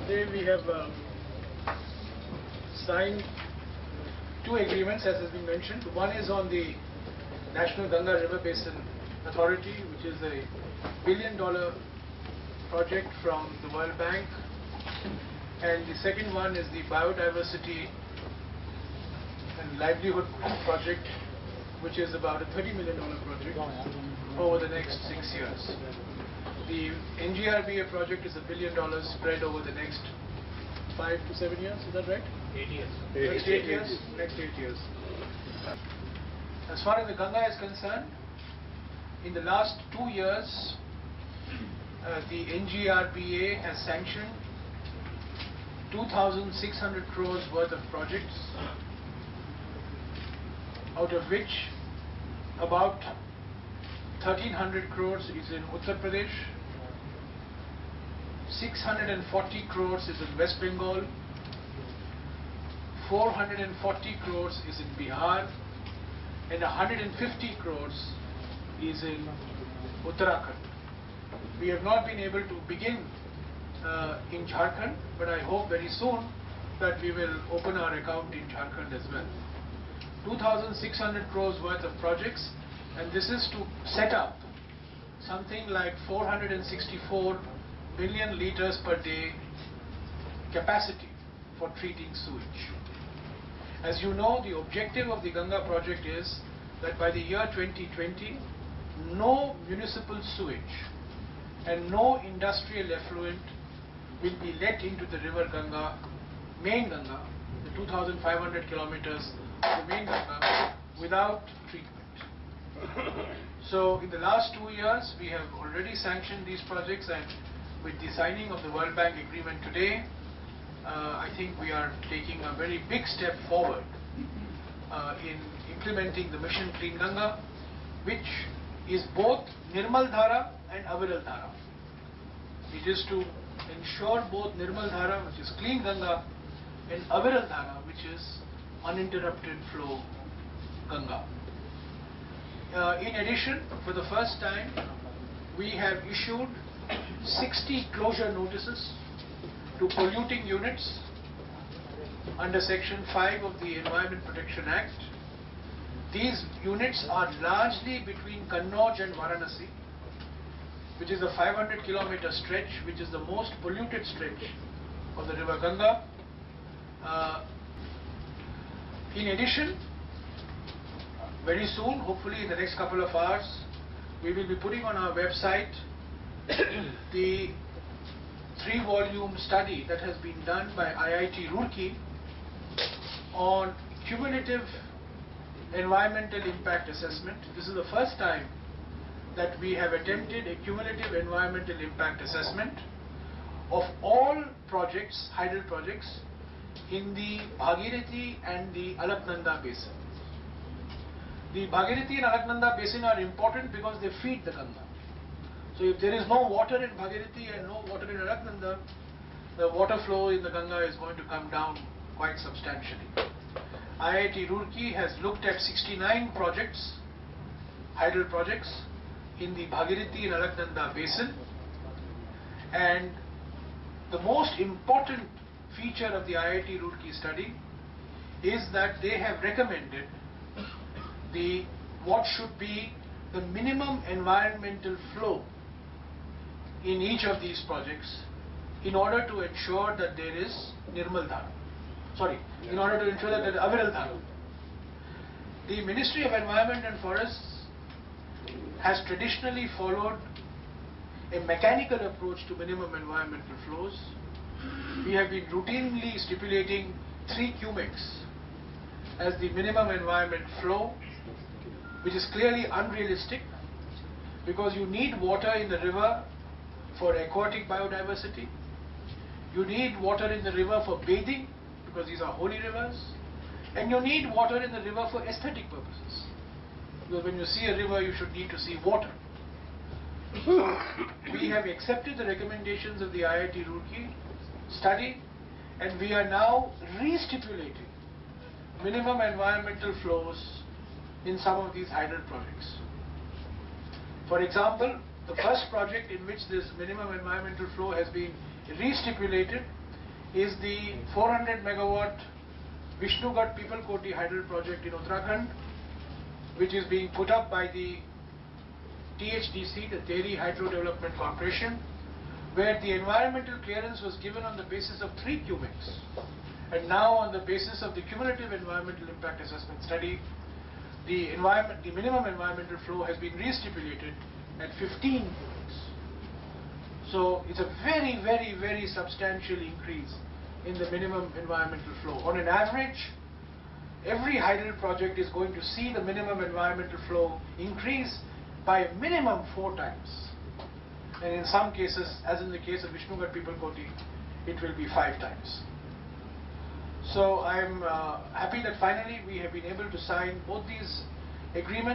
Today we have signed two agreements, as has been mentioned. One is on the National Ganga River Basin Authority, which is a $1 billion project from the World Bank, and the second one is the Biodiversity and Livelihood Project, which is about a $30 million project over the next 6 years. The NGRBA project is $1 billion spread over the next 5 to 7 years, is that right? 8 years. Next 8 years. Next 8 years. As far as the Ganga is concerned, in the last 2 years, the NGRBA has sanctioned 2,600 crores worth of projects, out of which about 1,300 crores is in Uttar Pradesh, 640 crores is in West Bengal, 440 crores is in Bihar, and 150 crores is in Uttarakhand. We have not been able to begin in Jharkhand, but I hope very soon that we will open our account in Jharkhand as well. 2,600 crores worth of projects, and this is to set up something like 464 million liters per day capacity for treating sewage. As you know, the objective of the Ganga project is that by the year 2020, no municipal sewage and no industrial effluent will be let into the river Ganga, main Ganga, the 2,500 kilometers of the main Ganga, without treatment. So in the last 2 years, we have already sanctioned these projects, and with the signing of the World Bank agreement today, I think we are taking a very big step forward in implementing the Mission Clean Ganga, which is both Nirmal Dhara and Aviral Dhara. It is to ensure both Nirmal Dhara, which is clean Ganga, and Aviral Dhara, which is uninterrupted flow Ganga. In addition, for the first time, we have issued 60 closure notices to polluting units under Section 5 of the Environment Protection Act. These units are largely between Kannauj and Varanasi, which is a 500-kilometer stretch, which is the most polluted stretch of the river Ganga. In addition, very soon, hopefully in the next couple of hours, we will be putting on our website the 3-volume study that has been done by IIT Roorkee on cumulative environmental impact assessment. This is the first time that we have attempted a cumulative environmental impact assessment of all projects, hydel projects, in the Bhagirathi and the Alaknanda basin. The Bhagirathi and Alaknanda basin are important because they feed the Ganga. So if there is no water in Bhagirathi and no water in Alaknanda, the water flow in the Ganga is going to come down quite substantially. IIT Roorkee has looked at 69 projects, hydel projects, in the Bhagirathi and Alaknanda basin, and the most important feature of the IIT Roorkee study is that they have recommended what should be the minimum environmental flow in each of these projects in order to ensure that there is Nirmal Dhara. In order to ensure that there is Aviral Dhara. The Ministry of Environment and Forests has traditionally followed a mechanical approach to minimum environmental flows. We have been routinely stipulating 3 cumecs as the minimum environment flow, which is clearly unrealistic because you need water in the river for aquatic biodiversity, you need water in the river for bathing because these are holy rivers, and you need water in the river for aesthetic purposes, because when you see a river you should need to see water. So we have accepted the recommendations of the IIT Roorkee study, and we are now re-stipulating minimum environmental flows in some of these hydel projects. For example, the first project in which this minimum environmental flow has been re-stipulated is the 400 megawatt Vishnugarh Pipalkoti hydel project in Uttarakhand, which is being put up by the THDC, the Tehri Hydro Development Corporation, where the environmental clearance was given on the basis of 3 cubics. And now on the basis of the cumulative environmental impact assessment study, the minimum environmental flow has been re-stipulated at 15 cubics. So it's a very, very, very substantial increase in the minimum environmental flow. On an average, every hydel project is going to see the minimum environmental flow increase by a minimum 4 times. And in some cases, as in the case of Vishnugarh Pipalkoti, it will be 5 times. So I'm happy that finally we have been able to sign both these agreements.